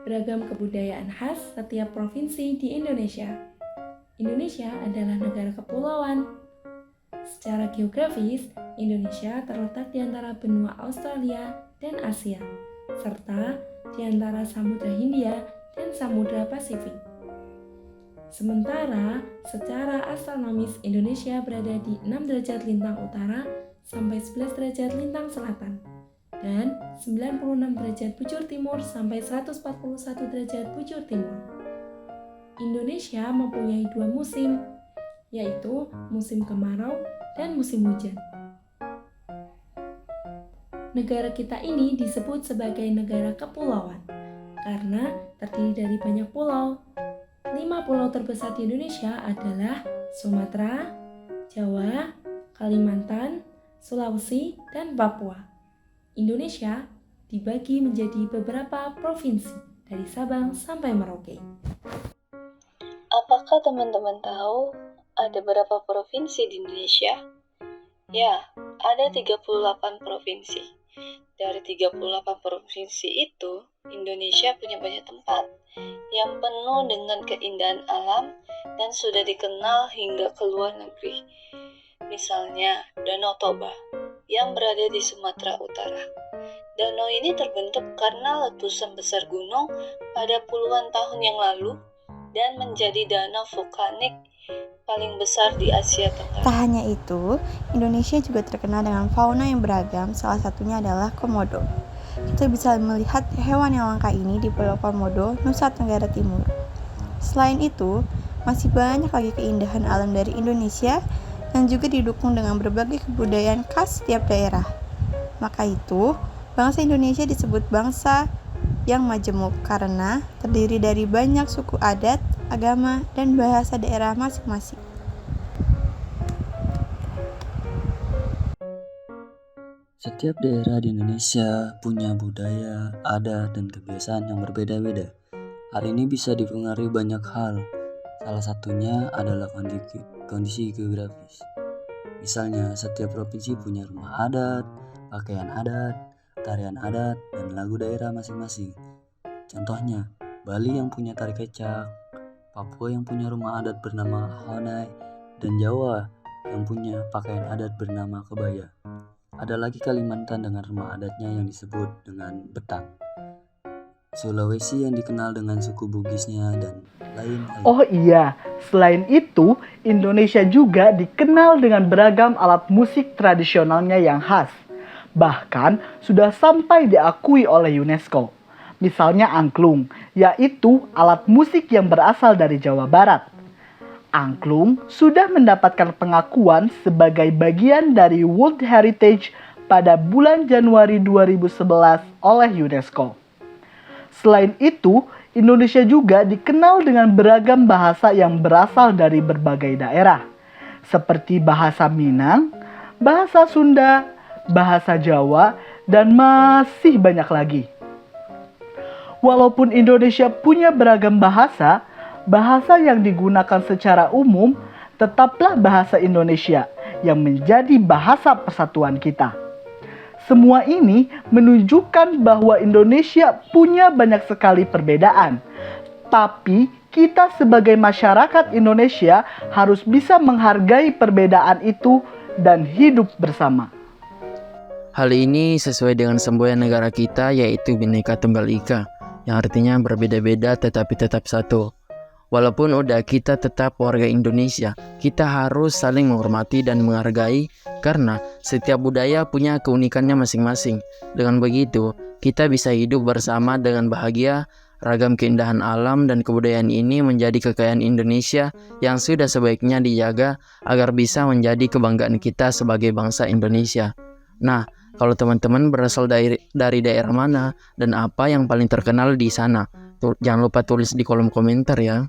beragam kebudayaan khas setiap provinsi di Indonesia. Indonesia adalah negara kepulauan. Secara geografis, Indonesia terletak di antara benua Australia dan Asia, serta di antara Samudra Hindia dan Samudra Pasifik. Sementara, secara astronomis Indonesia berada di 6 derajat lintang utara sampai 11 derajat lintang selatan dan 96 derajat bujur timur sampai 141 derajat bujur timur. Indonesia mempunyai 2 musim, yaitu musim kemarau dan musim hujan. Negara kita ini disebut sebagai negara kepulauan karena terdiri dari banyak pulau. 5 pulau terbesar di Indonesia adalah Sumatera, Jawa, Kalimantan, Sulawesi, dan Papua. Indonesia dibagi menjadi beberapa provinsi dari Sabang sampai Merauke. Apakah teman-teman tahu ada berapa provinsi di Indonesia? Ya, ada 38 provinsi. Dari 38 provinsi itu, Indonesia punya banyak tempat yang penuh dengan keindahan alam dan sudah dikenal hingga ke luar negeri. Misalnya, Danau Toba yang berada di Sumatera Utara. Danau ini terbentuk karena letusan besar gunung pada puluhan tahun yang lalu dan menjadi danau vulkanik paling besar di Asia Tenggara. Tak hanya itu, Indonesia juga terkenal dengan fauna yang beragam, salah satunya adalah komodo. Kita bisa melihat hewan yang langka ini di Pulau Komodo, Nusa Tenggara Timur. Selain itu, masih banyak lagi keindahan alam dari Indonesia yang juga didukung dengan berbagai kebudayaan khas setiap daerah. Maka itu, bangsa Indonesia disebut bangsa yang majemuk karena terdiri dari banyak suku adat, agama, dan bahasa daerah masing-masing. Setiap daerah di Indonesia punya budaya, adat, dan kebiasaan yang berbeda-beda. Hal ini bisa dipengaruhi banyak hal. Salah satunya adalah kondisi geografis. Misalnya, setiap provinsi punya rumah adat, pakaian adat, tarian adat, dan lagu daerah masing-masing. Contohnya, Bali yang punya tari kecak, Papua yang punya rumah adat bernama Honai, dan Jawa yang punya pakaian adat bernama kebaya. Ada lagi Kalimantan dengan rumah adatnya yang disebut dengan betang. Sulawesi yang dikenal dengan suku Bugisnya dan lain-lain. Oh iya, selain itu, Indonesia juga dikenal dengan beragam alat musik tradisionalnya yang khas. Bahkan sudah sampai diakui oleh UNESCO. Misalnya angklung, yaitu alat musik yang berasal dari Jawa Barat. Angklung sudah mendapatkan pengakuan sebagai bagian dari World Heritage pada bulan Januari 2011 oleh UNESCO. Selain itu, Indonesia juga dikenal dengan beragam bahasa yang berasal dari berbagai daerah, seperti bahasa Minang, bahasa Sunda, bahasa Jawa, dan masih banyak lagi. Walaupun Indonesia punya beragam bahasa, bahasa yang digunakan secara umum tetaplah bahasa Indonesia yang menjadi bahasa persatuan kita. Semua ini menunjukkan bahwa Indonesia punya banyak sekali perbedaan. Tapi kita sebagai masyarakat Indonesia harus bisa menghargai perbedaan itu dan hidup bersama. Hal ini sesuai dengan semboyan negara kita, yaitu Bhinneka Tunggal Ika, yang artinya berbeda-beda tetapi tetap satu. Walaupun udah kita tetap warga Indonesia, kita harus saling menghormati dan menghargai karena setiap budaya punya keunikannya masing-masing. Dengan begitu, kita bisa hidup bersama dengan bahagia. Ragam keindahan alam dan kebudayaan ini menjadi kekayaan Indonesia yang sudah sebaiknya dijaga agar bisa menjadi kebanggaan kita sebagai bangsa Indonesia. Nah, kalau teman-teman berasal dari daerah mana dan apa yang paling terkenal di sana, jangan lupa tulis di kolom komentar ya.